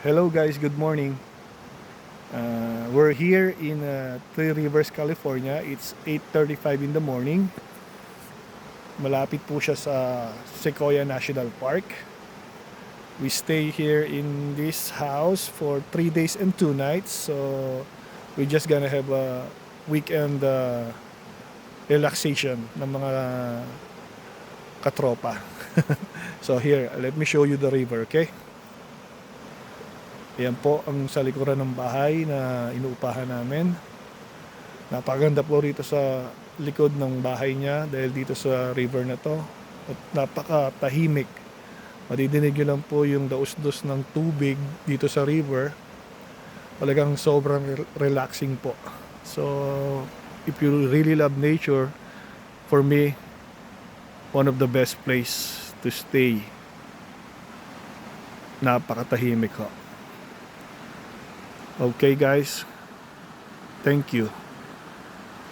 Hello guys, good morning. We're here in Three Rivers, California. It's 8:35 in the morning. Malapit po siya sa Sequoia National Park. We stay here in this house for 3 days and 2 nights. So we just gonna have a weekend relaxation ng mga katropa. So here, let me show you the river, okay? Yan po ang sa likuran ng bahay na inuupahan namin. Napakaganda po rito sa likod ng bahay niya dahil dito sa river na to. At napakatahimik. Madidinig nyo lang po yung daus-dus ng tubig dito sa river. Talagang sobrang relaxing po. So, if you really love nature, for me, one of the best place to stay. Napakatahimik ho. Okay guys, thank you.